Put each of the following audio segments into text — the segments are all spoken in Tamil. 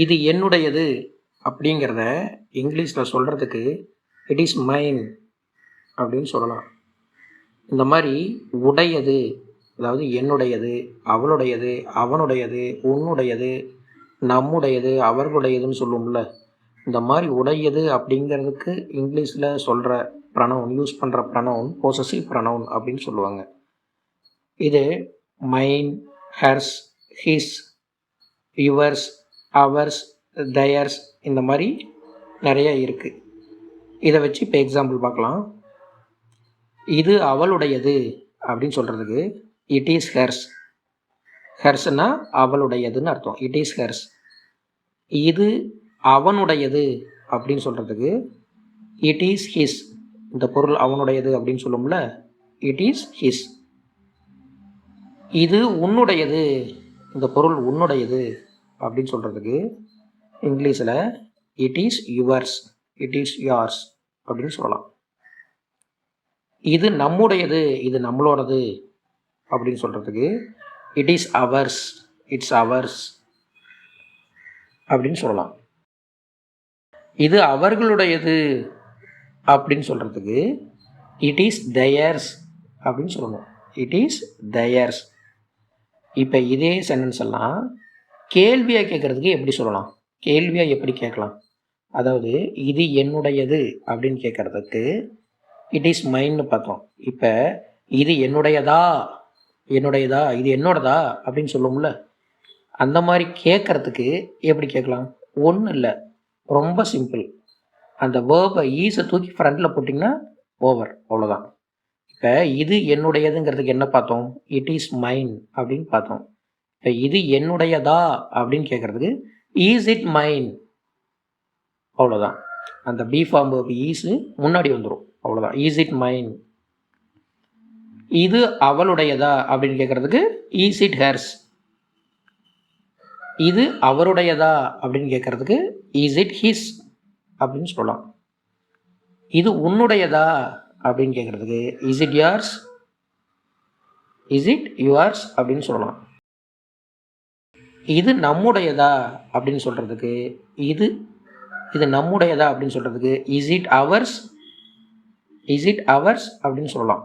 இது என்னுடையது அப்படிங்கிறத இங்கிலீஷில் சொல்கிறதுக்கு இட் இஸ் மைன் அப்படின்னு சொல்லலாம். இந்த மாதிரி உடையது, அதாவது என்னுடையது, அவளுடையது, அவனுடையது, உன்னுடையது, நம்முடையது, அவர்களுடையதுன்னு சொல்லுவோம்ல. இந்த மாதிரி உடையது அப்படிங்கிறதுக்கு இங்கிலீஷில் சொல்கிற ப்ரனவுன், யூஸ் பண்ணுற ப்ரனவுன் பொசசிவ் ப்ரனவுன் அப்படின்னு சொல்லுவாங்க. இது மைன், ஹெர்ஸ், ஹிஸ், யுவர்ஸ், அவர்ஸ், தயர்ஸ், இந்த மாதிரி நிறைய இருக்குது. இதை வச்சு இப்போ எக்ஸாம்பிள் பார்க்கலாம். இது அவளுடையது அப்படின்னு சொல்கிறதுக்கு இட் இஸ் ஹெர்ஸ். ஹெர்ஸ்னா அவளுடையதுன்னு அர்த்தம். It is hertz. இது அவனுடையது அப்படின்னு சொல்கிறதுக்கு இட் இஸ் ஹிஸ். இந்த பொருள் அவனுடையது அப்படின்னு சொல்லும்ல, இட் இஸ் ஹிஸ். இது உன்னுடையது, இந்த பொருள் உன்னுடையது அப்படின்னு சொல்கிறதுக்கு இங்கிலீஷில் it is yours, it is யார்ஸ் அப்படின்னு சொல்லலாம். இது நம்முடையது, இது நம்மளோடது அப்படின்னு சொல்கிறதுக்கு it is hours, it's hours அப்படின்னு சொல்லலாம். இது அவர்களுடையது அப்படின்னு சொல்கிறதுக்கு இட் இஸ் தயர்ஸ் அப்படின்னு சொல்லணும். It is theirs. இப்போ இதே சென்டென்ஸ் எல்லாம் கேள்வியாக கேட்குறதுக்கு எப்படி சொல்லலாம்? கேள்வியாக எப்படி கேட்கலாம்? அதாவது இது என்னுடையது அப்படின்னு கேட்குறதுக்கு இட் இஸ் மைன்னு பார்த்தோம். இப்போ இது என்னுடையதா, என்னுடையதா, இது என்னோடதா அப்படின்னு சொல்லுவோம்ல, அந்த மாதிரி கேட்குறதுக்கு எப்படி கேட்கலாம்? ஒன்றும் இல்லை, ரொம்ப சிம்பிள். அந்த வேர்பை ஈஸை தூக்கி ஃப்ரண்டில் போட்டிங்கன்னா ஓவர், அவ்வளோதான். இப்போ இது என்னுடையதுங்கிறதுக்கு என்ன பார்த்தோம்? இட் இஸ் மைன் அப்படின்னு பார்த்தோம். இப்போ இது என்னுடையதா அப்படின்னு கேட்குறதுக்கு ஈஸ் இட் மைன், அவ்வளோதான். அந்த பி ஃபார்ம் வேர்ப் ஈஸு முன்னாடி வந்துடும், அவ்வளோதான். ஈஸ் இட் மைன். இது அவளுடையதா அப்படின்னு கேட்குறதுக்கு ஈஸ் இட் ஹெர்ஸ். இது அவருடையதா அப்படின்னு கேட்குறதுக்கு இஸ் இட் ஹிஸ் அப்படின்னு சொல்லலாம். இது உன்னுடையதா அப்படின்னு கேட்குறதுக்கு is it யார்ஸ், is it yours அப்படின்னு சொல்லலாம். இது நம்முடையதா அப்படின்னு சொல்கிறதுக்கு இது நம்முடையதா அப்படின்னு சொல்கிறதுக்கு is it hours, is it hours அப்படின்னு சொல்லலாம்.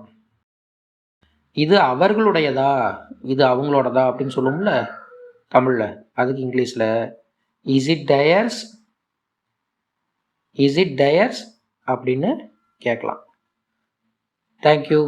இது அவர்களுடையதா, இது அவங்களோடதா அப்படின்னு சொல்லுவோம்ல தமிழில், அதுக்கு இங்கிலீஷில் இஸ் இட் தயர்ஸ், இஸ் இட் தயர்ஸ் அப்படின்னு கேட்கலாம். தேங்க்யூ.